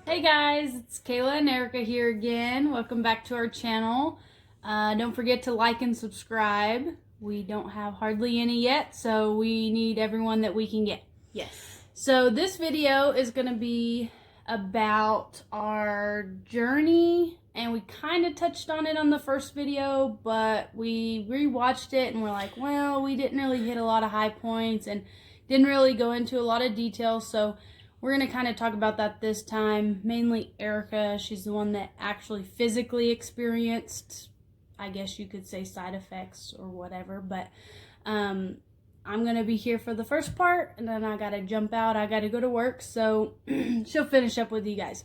Hey guys, it's Kayla and Erica here again. Welcome back to our channel. Don't forget to like and subscribe. We don't have hardly any yet, so we need everyone that we can get. Yes. So this video is going to be about our journey, and we kind of touched on it on the first video, but we rewatched it and we're like, well, we didn't really hit a lot of high points and didn't really go into a lot of details, so we're going to kind of talk about that this time. Mainly Erica, she's the one that actually physically experienced, I guess you could say, side effects or whatever, but I'm going to be here for the first part, and then I got to jump out. I got to go to work, so she'll finish up with you guys.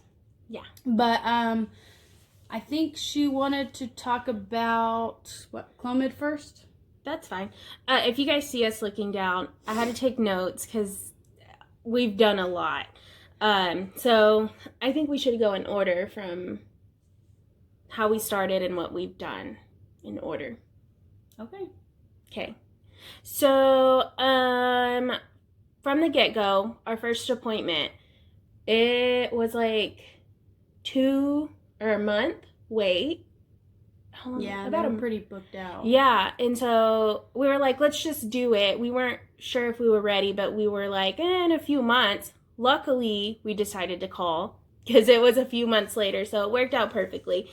Yeah. But I think she wanted to talk about, Clomid first? That's fine. If you guys see us looking down, I had to take notes because we've done a lot. So I think we should go in order from how we started and what we've done in order. Okay. So, from the get-go, our first appointment, it was like a month wait. Yeah, about them pretty booked out. Yeah, and so we were like, let's just do it. We weren't sure if we were ready, but we were like, in a few months. Luckily, we decided to call because it was a few months later, so it worked out perfectly.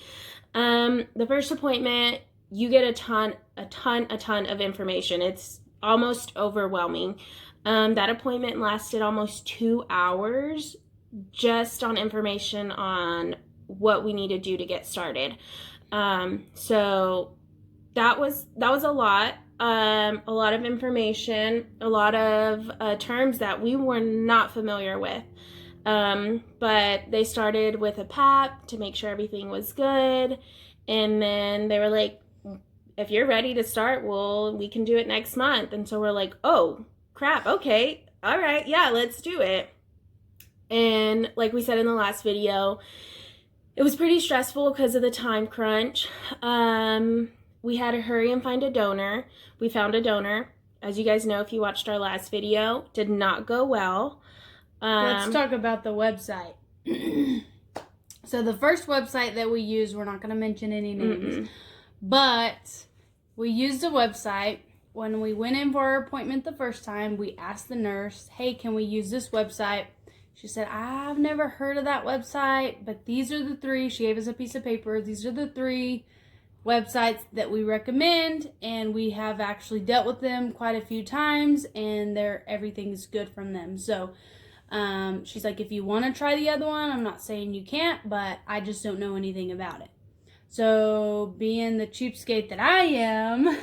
The first appointment, you get a ton of information. It's almost overwhelming. That appointment lasted almost 2 hours just on information on what we need to do to get started. So that was a lot of information, a lot of terms that we were not familiar with. But they started with a PAP to make sure everything was good. And then they were like, if you're ready to start, well, we can do it next month. And so we're like, oh, crap. Okay. All right. Yeah, let's do it. And like we said in the last video, it was pretty stressful because of the time crunch. We had to hurry and find a donor. We found a donor. As you guys know, if you watched our last video, did not go well. Let's talk about the website. So the first website that we used, we're not going to mention any names, but we used a website. When we went in for our appointment the first time, we asked the nurse, hey, can we use this website? She said, I've never heard of that website, but these are the three. She gave us a piece of paper. These are the three websites that we recommend, and we have actually dealt with them quite a few times, and everything's good from them. So she's like, if you want to try the other one, I'm not saying you can't, but I just don't know anything about it. So being the cheapskate that I am,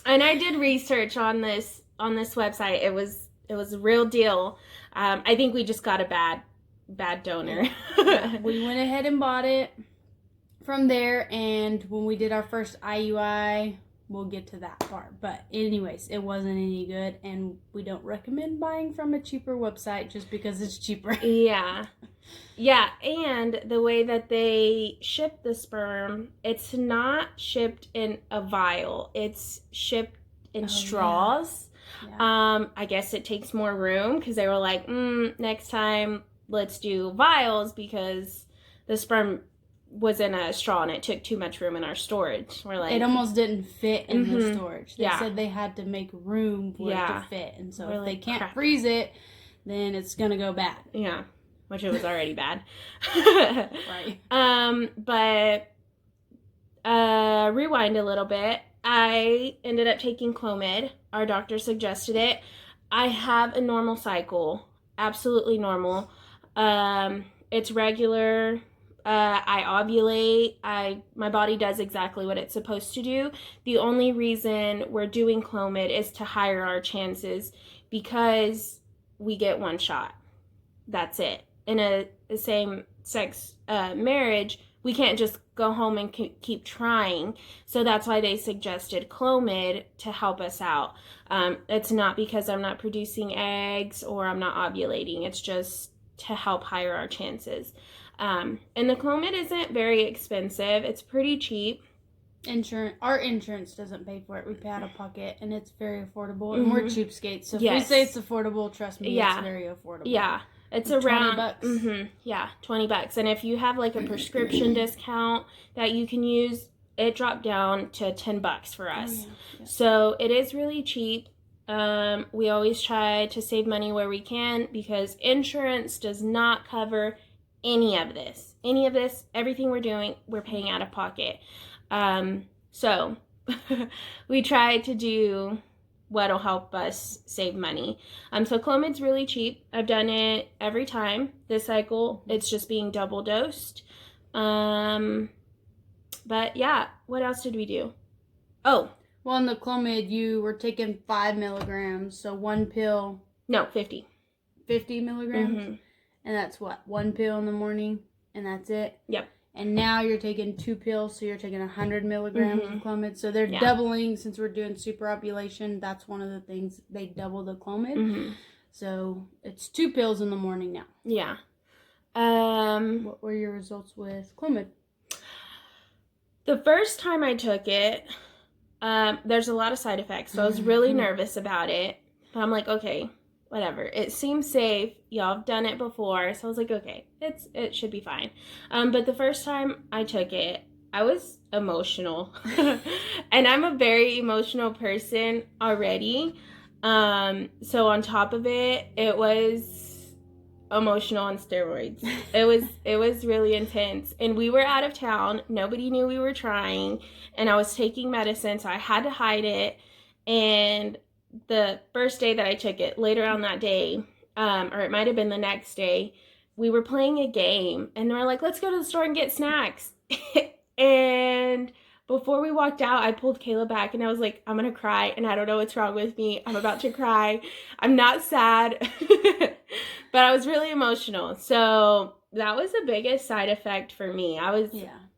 and I did research on this website. It was a real deal. I think we just got a bad donor. We went ahead and bought it from there, and when we did our first IUI, we'll get to that part. But anyways, it wasn't any good, and we don't recommend buying from a cheaper website just because it's cheaper. Yeah. Yeah, and the way that they ship the sperm, it's not shipped in a vial. It's shipped in straws. Yeah. I guess it takes more room because they were like, next time let's do vials because the sperm was in a straw and it took too much room in our storage. We're like, it almost didn't fit in the storage. They said they had to make room for it to fit, and so if they can't freeze it, then it's gonna go bad. Yeah, which it was already bad. Right. But rewind a little bit. I ended up taking Clomid. Our doctor suggested it. I have a normal cycle, absolutely normal. It's regular. I ovulate. My body does exactly what it's supposed to do. The only reason we're doing Clomid is to higher our chances because we get one shot. That's it. In a same-sex marriage, we can't just go home and keep trying. So that's why they suggested Clomid to help us out. It's not because I'm not producing eggs or I'm not ovulating. It's just to help higher our chances. And the Clomid isn't very expensive. It's pretty cheap. Our insurance doesn't pay for it. We pay out of pocket, and it's very affordable. And we're cheapskates, so if we say it's affordable, trust me, it's very affordable. Yeah. It's like around $20. Yeah, $20. And if you have like a prescription discount that you can use, it dropped down to $10 for us. Yeah. So it is really cheap. We always try to save money where we can because insurance does not cover any of this. Everything we're doing, we're paying out of pocket. So we try to do what'll help us save money. So Clomid's really cheap. I've done it every time this cycle. It's just being double dosed. But yeah, what else did we do? Oh. Well, in the Clomid, you were taking 5 milligrams, so one pill. No, 50. 50 milligrams? And that's what? One pill in the morning, and that's it? Yep. And now you're taking 2 pills, so you're taking 100 milligrams of Clomid. So they're doubling, since we're doing superovulation. That's one of the things, they double the Clomid. So it's 2 pills in the morning now. Yeah. What were your results with Clomid? The first time I took it, there's a lot of side effects, so I was really nervous about it. But I'm like, okay, whatever. It seems safe. Y'all have done it before, so I was like, okay, it should be fine. But the first time I took it, I was emotional, and I'm a very emotional person already. So on top of it, it was emotional on steroids. It was really intense, and we were out of town. Nobody knew we were trying, and I was taking medicine, so I had to hide it. And the first day that I took it, later on that day, or it might have been the next day, we were playing a game, and they were like, let's go to the store and get snacks. And before we walked out, I pulled Kayla back, and I was like, I'm gonna cry, and I don't know what's wrong with me. I'm about to cry. I'm not sad, but I was really emotional. So that was the biggest side effect for me.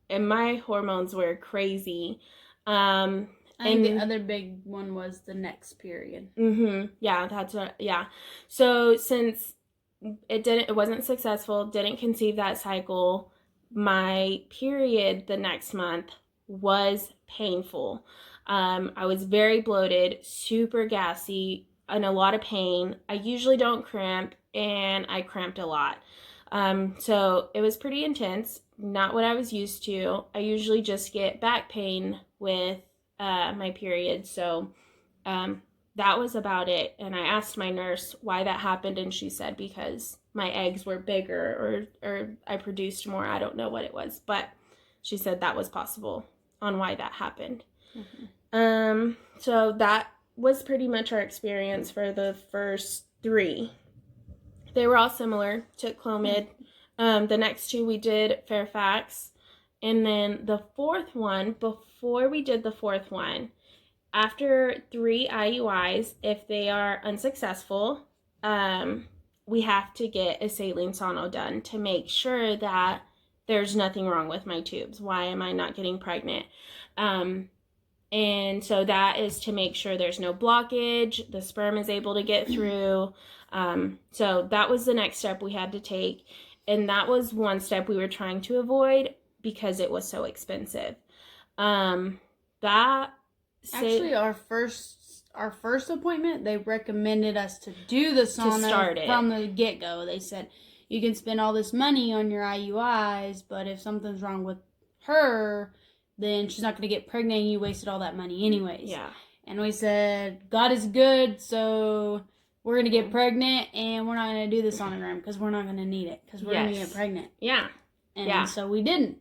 And my hormones were crazy. I think the other big one was the next period. Yeah, So since it wasn't successful, didn't conceive that cycle, my period the next month was painful. I was very bloated, super gassy, in a lot of pain. I usually don't cramp, and I cramped a lot. So it was pretty intense, not what I was used to. I usually just get back pain with my period. So that was about it. And I asked my nurse why that happened, and she said because my eggs were bigger or I produced more. I don't know what it was, but she said that was possible on why that happened. So that was pretty much our experience for the first 3. They were all similar. Took Clomid. The next 2 we did Fairfax. And then the 4th one, before we did the 4th one, after 3 IUIs, if they are unsuccessful, we have to get a saline sono done to make sure that there's nothing wrong with my tubes. Why am I not getting pregnant? And so that is to make sure there's no blockage, the sperm is able to get through. So that was the next step we had to take. And that was one step we were trying to avoid because it was so expensive. Actually, our first appointment, they recommended us to do the sauna from the get-go. They said, you can spend all this money on your IUIs, but if something's wrong with her, then she's not going to get pregnant, and you wasted all that money anyways. Yeah. And we said, God is good, so we're going to get pregnant, and we're not going to do the sonogram because we're not going to need it because we're going to get pregnant. Yeah. And so we didn't.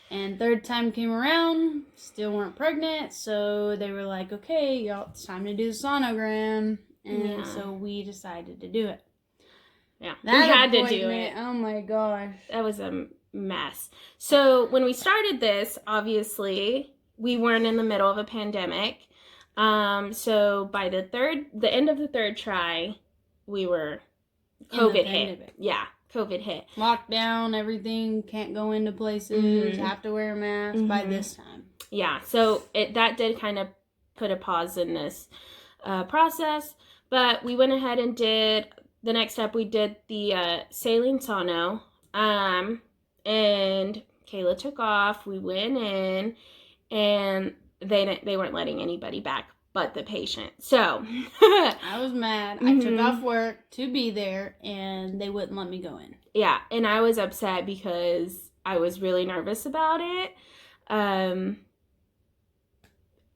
And 3rd time came around, still weren't pregnant, so they were like, okay, y'all, it's time to do the sonogram. And so we decided to do it. Yeah, we had to do it. Oh my gosh. That was a mess. So when we started this, obviously, we weren't in the middle of a pandemic. So by the end of the 3rd try, we were, COVID hit. Yeah, COVID hit. Lockdown, everything, can't go into places, have to wear a mask by this time. Yeah, so that did kind of put a pause in this process. But we went ahead and did, the next step, we did the saline sono. And Kayla took off. We went in, and they weren't letting anybody back but the patient. So I was mad. I took off work to be there, and they wouldn't let me go in. Yeah, and I was upset because I was really nervous about it.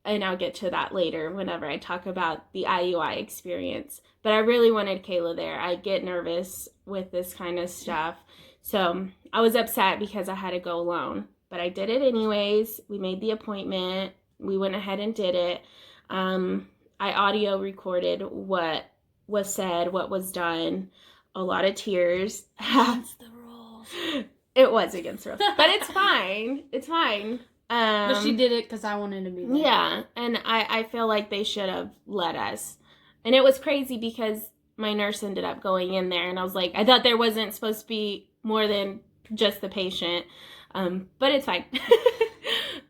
And I'll get to that later whenever I talk about the IUI experience. But I really wanted Kayla there. I get nervous with this kind of stuff. So I was upset because I had to go alone. But I did it anyways. We made the appointment. We went ahead and did it. I audio recorded what was said, what was done. A lot of tears. Against the rules. It was against the rules. But it's fine. It's fine. But she did it because I wanted to be there. Yeah, and I feel like they should have let us. And it was crazy because my nurse ended up going in there, and I was like, I thought there wasn't supposed to be more than just the patient. But it's fine.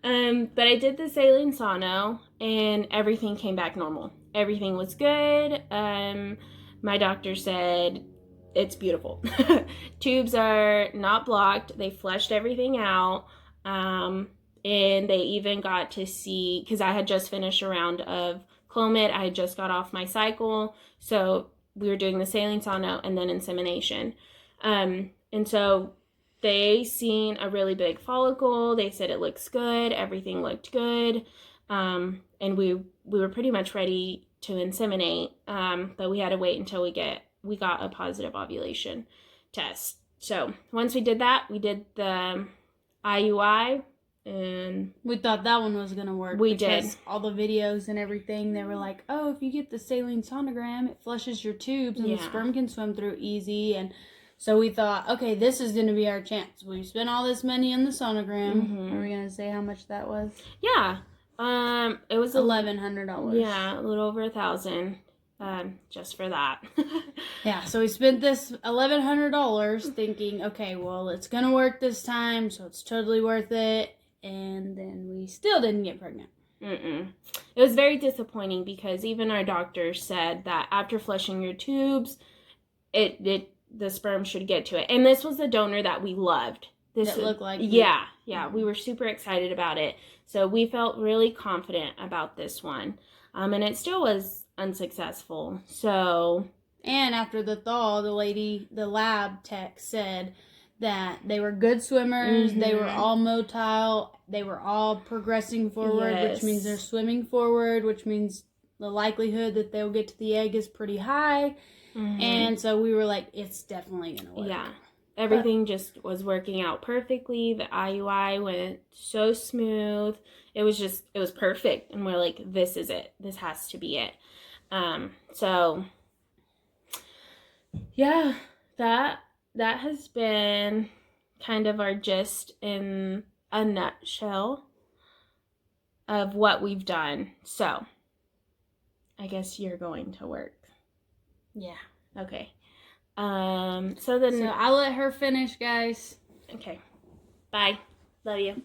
But I did the saline sono, and everything came back normal. Everything was good. My doctor said, it's beautiful. Tubes are not blocked. They flushed everything out. And they even got to see, because I had just finished a round of Clomid. I had just got off my cycle. So we were doing the saline sono and then insemination. And so they seen a really big follicle. They said it looks good. Everything looked good. And we were pretty much ready to inseminate. But we had to wait until we got a positive ovulation test. So once we did that, we did the IUI. And we thought that one was going to work. We did. All the videos and everything, they were like, oh, if you get the saline sonogram, it flushes your tubes and the sperm can swim through easy. And so we thought, okay, this is going to be our chance. We spent all this money on the sonogram. Mm-hmm. Are we going to say how much that was? Yeah. It was $1,100. Yeah, a little over $1,000. Just for that. Yeah, so we spent this $1,100 thinking, okay, well, it's going to work this time, so it's totally worth it. And then we still didn't get pregnant. It was very disappointing because even our doctor said that after flushing your tubes, the sperm should get to it. And this was the donor that we loved. That looked like yeah, we were super excited about it. So we felt really confident about this one. And it still was unsuccessful. So, and after the thaw, the lab tech said that they were good swimmers. Mm-hmm. They were all motile. They were all progressing forward, which means they're swimming forward, which means the likelihood that they'll get to the egg is pretty high. Mm-hmm. And so we were like, it's definitely going to work. Yeah. Everything just was working out perfectly. The IUI went so smooth. It was perfect. And we're like, this is it. This has to be it. So yeah, that has been kind of our gist in a nutshell of what we've done. So I guess you're going to work. Yeah. Okay. So I'll let her finish, guys. Okay. Bye. Love you.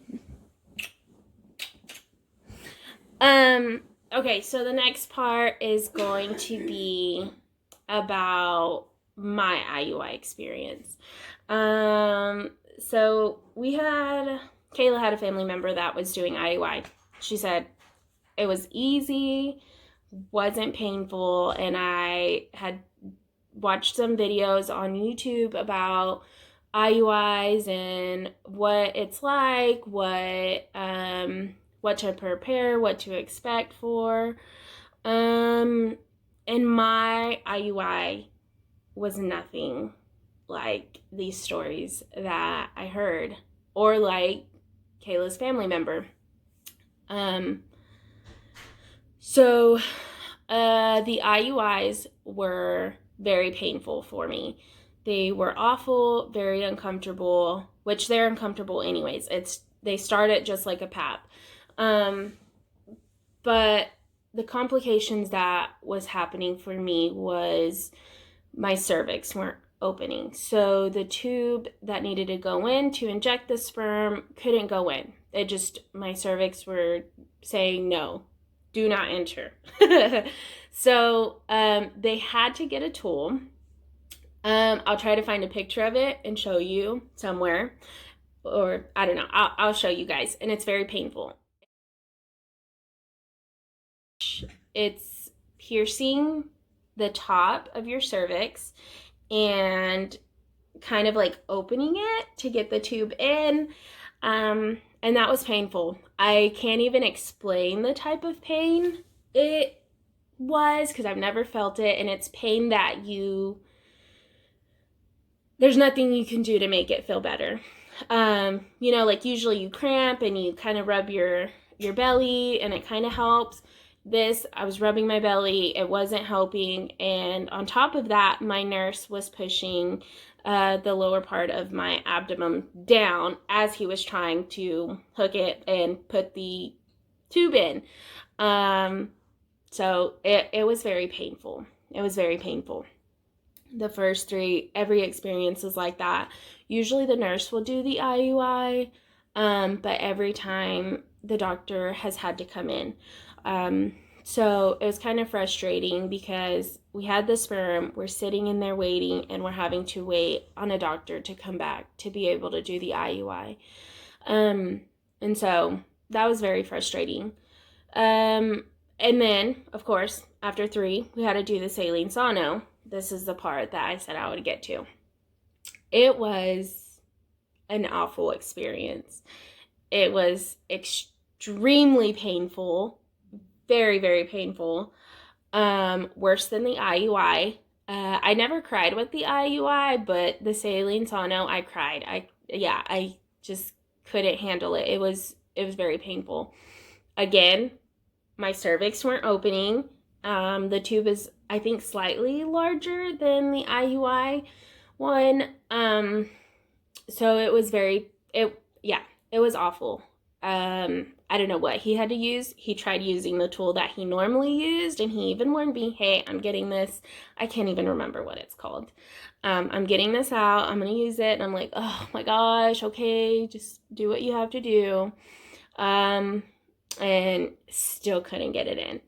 Okay, so the next part is going to be about my IUI experience. So Kayla had a family member that was doing IUI. She said it was easy, wasn't painful, and I had watched some videos on YouTube about IUIs and what it's like, what to prepare, what to expect for. And my IUI was nothing like these stories that I heard, or like Kayla's family member. So the IUIs were very painful for me. They were awful, very uncomfortable, which they're uncomfortable anyways. They start it just like a PAP. But the complications that was happening for me was my cervix weren't opening. So the tube that needed to go in to inject the sperm couldn't go in. My cervix were saying, no, do not enter. So they had to get a tool. I'll try to find a picture of it and show you somewhere. Or, I don't know, I'll show you guys. And it's very painful. it's piercing the top of your cervix and kind of like opening it to get the tube in. And that was painful. I can't even explain the type of pain it was because I've never felt it, and it's pain that there's nothing you can do to make it feel better. Like usually you cramp and you kind of rub your belly and it kind of helps. This, I was rubbing my belly, it wasn't helping, and on top of that, my nurse was pushing the lower part of my abdomen down as he was trying to hook it and put the tube in. So it was very painful. It was very painful. The first 3, every experience is like that. Usually the nurse will do the IUI, but every time the doctor has had to come in. So it was kind of frustrating because we had the sperm, we're sitting in there waiting, and we're having to wait on a doctor to come back to be able to do the IUI. And so that was very frustrating. And then, of course, after 3, we had to do the saline sono. This is the part that I said I would get to. It was an awful experience. It was extremely painful, very, very painful. Worse than the IUI. I never cried with the IUI, but the saline sono, I cried. I just couldn't handle it. It was very painful. Again, my cervix weren't opening. The tube is, I think, slightly larger than the IUI one. So it was it was awful. I don't know what he had to use. He tried using the tool that he normally used, and he even warned me, hey, I'm getting this. I can't even remember what it's called. I'm getting this out. I'm going to use it. And I'm like, oh my gosh, okay, just do what you have to do. And still couldn't get it in.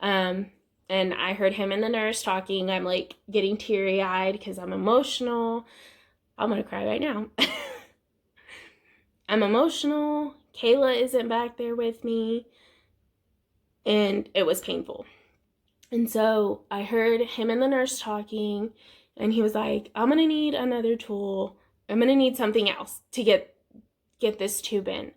And I heard him and the nurse talking. I'm like getting teary-eyed because I'm emotional. I'm going to cry right now. I'm emotional. Kayla isn't back there with me. And it was painful. And so I heard him and the nurse talking. And he was like, I'm going to need another tool. I'm going to need something else to get this tube in.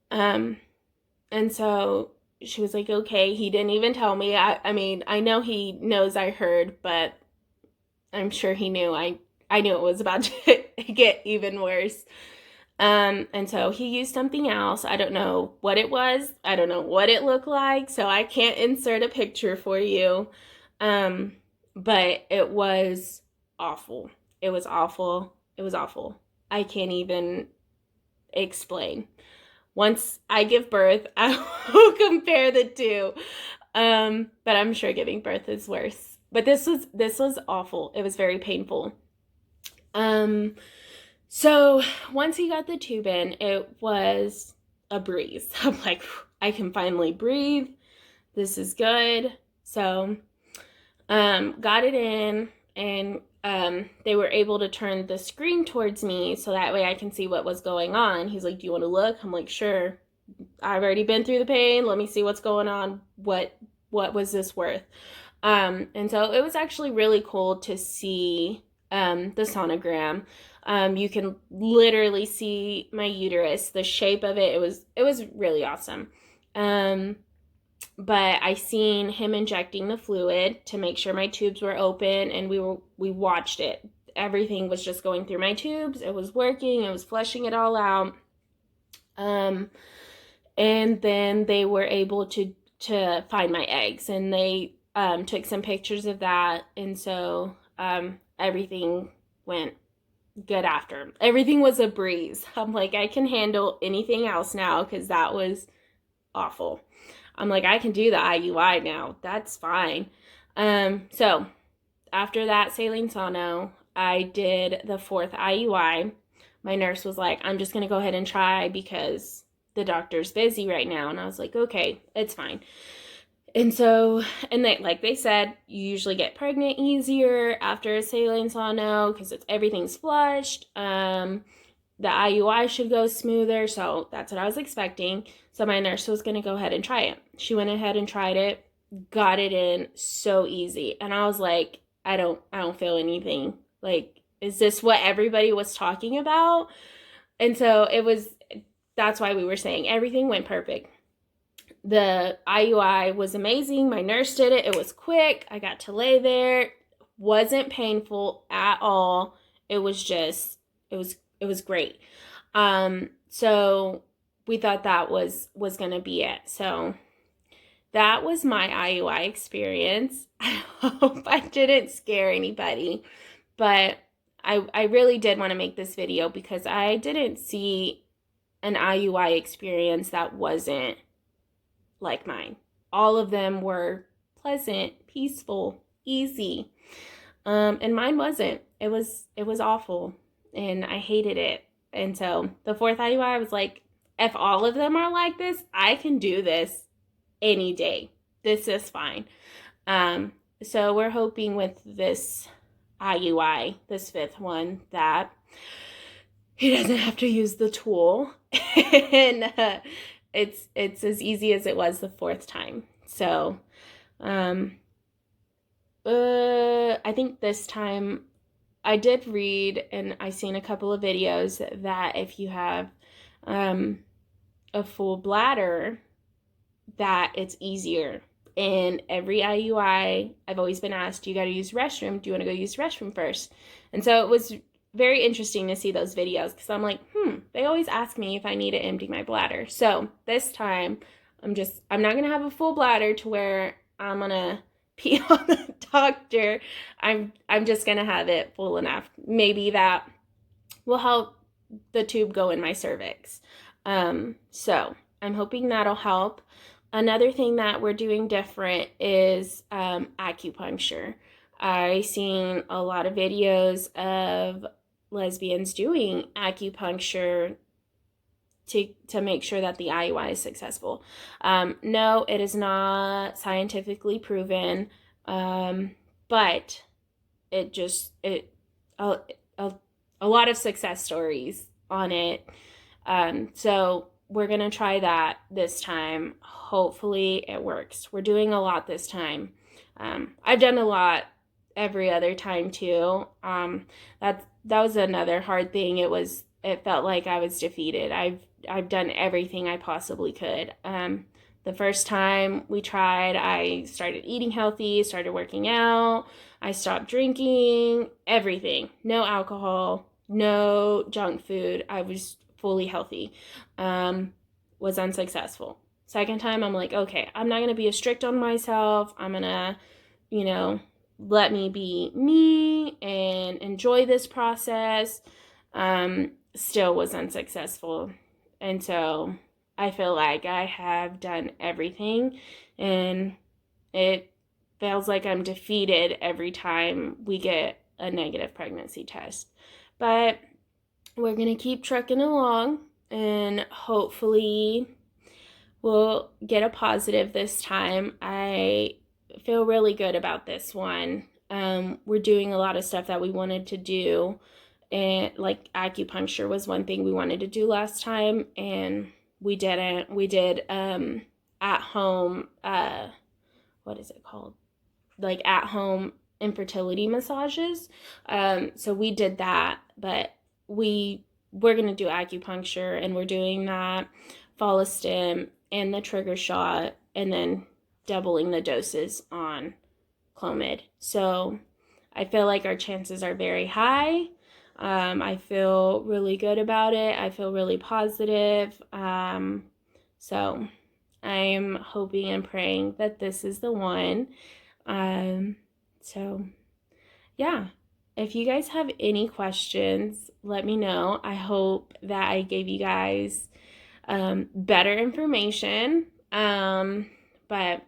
And so she was like, okay. He didn't even tell me. I mean, I know he knows I heard, but I'm sure he knew. I knew it was about to get even worse. And so he used something else. I don't know what it was. I don't know what it looked like. So I can't insert a picture for you. But it was awful. It was awful. It was awful. I can't even explain. Once I give birth, I will compare the two. But I'm sure giving birth is worse. But this was awful. It was very painful. So once he got the tube in, it was a breeze. I'm like, I can finally breathe. This is good. So, got it in, and they were able to turn the screen towards me so that way I can see what was going on. He's like, do you want to look? I'm like, sure. I've already been through the pain. Let me see what's going on. What was this worth? And so it was actually really cool to see the sonogram. You can literally see my uterus, the shape of it. It was really awesome. But I seen him injecting the fluid to make sure my tubes were open, and we watched it. Everything was just going through my tubes. It was working. It was flushing it all out. And then they were able to find my eggs, and they took some pictures of that. And so everything went good after. Everything was a breeze. I'm like, I can handle anything else now because that was awful. I'm like, I can do the IUI now. That's fine. So after that saline sono, I did the 4th IUI. My nurse was like, I'm just going to go ahead and try because the doctor's busy right now. And I was like, okay, it's fine. And so, like they said, you usually get pregnant easier after a saline sono because everything's flushed. The IUI should go smoother, so that's what I was expecting. So my nurse was going to go ahead and try it. She went ahead and tried it. got it in so easy. And I was like, I don't feel anything. Like, is this what everybody was talking about? And so that's why we were saying everything went perfect. The IUI was amazing. My nurse did it. It was quick. I got to lay there. Wasn't painful at all. It was great. So we thought that was going to be it. So that was my IUI experience. I hope I didn't scare anybody, but I really did want to make this video because I didn't see an IUI experience that wasn't like mine. All of them were pleasant, peaceful, easy. And mine wasn't. It was awful, and I hated it. And so the fourth IUI, I was like, if all of them are like this, I can do this any day. This is fine. So we're hoping with this IUI, this fifth one, that he doesn't have to use the tool, and it's as easy as it was the fourth time. So, I think this time I did read, and I seen a couple of videos that if you have a full bladder, that it's easier. And every IUI, I've always been asked, you got to use restroom. Do you want to go use restroom first? And so it was very interesting to see those videos because I'm like, they always ask me if I need to empty my bladder. So this time, I'm not going to have a full bladder to where I'm going to pee on the doctor. I'm just going to have it full enough. Maybe that will help the tube go in my cervix. So I'm hoping that'll help. Another thing that we're doing different is acupuncture. I've seen a lot of videos of lesbians doing acupuncture to make sure that the IUI is successful. No, it is not scientifically proven, but a lot of success stories on it. So we're going to try that this time. Hopefully it works. We're doing a lot this time. I've done a lot every other time too. That was another hard thing. It felt like I was defeated. I've done everything I possibly could. The first time we tried, I started eating healthy, started working out, I stopped drinking, everything. No alcohol, no junk food. I was fully healthy. Was unsuccessful. Second time, I'm like, okay, I'm not going to be as strict on myself. I'm going to, let me be me and enjoy this process. Still was unsuccessful. And so I feel like I have done everything, and it feels like I'm defeated every time we get a negative pregnancy test. But we're going to keep trucking along, and hopefully we'll get a positive this time. I feel really good about this one. We're doing a lot of stuff that we wanted to do, and like acupuncture was one thing we wanted to do last time, and we didn't. We did at home, what is it called? Like at home infertility massages. So we did that, but we're going to do acupuncture, and we're doing that, follistim, and the trigger shot, and then doubling the doses on Clomid. So I feel like our chances are very high. I feel really good about it. I feel really positive. So I'm hoping and praying that this is the one. So yeah, if you guys have any questions, let me know. I hope that I gave you guys better information. But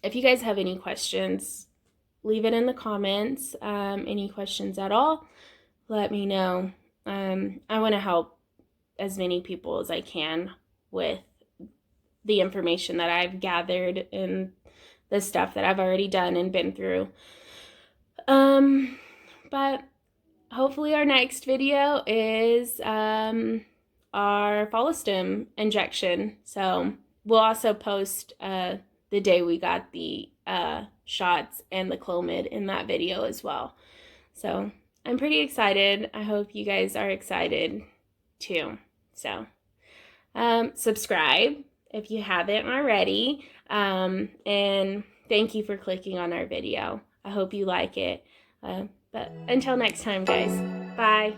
if you guys have any questions, leave it in the comments. Any questions at all, let me know. I want to help as many people as I can with the information that I've gathered and the stuff that I've already done and been through. But hopefully our next video is our follistim injection. So we'll also post the day we got the shots and the Clomid in that video as well. So I'm pretty excited. I hope you guys are excited too. So subscribe if you haven't already. And thank you for clicking on our video. I hope you like it. But until next time, guys. Bye.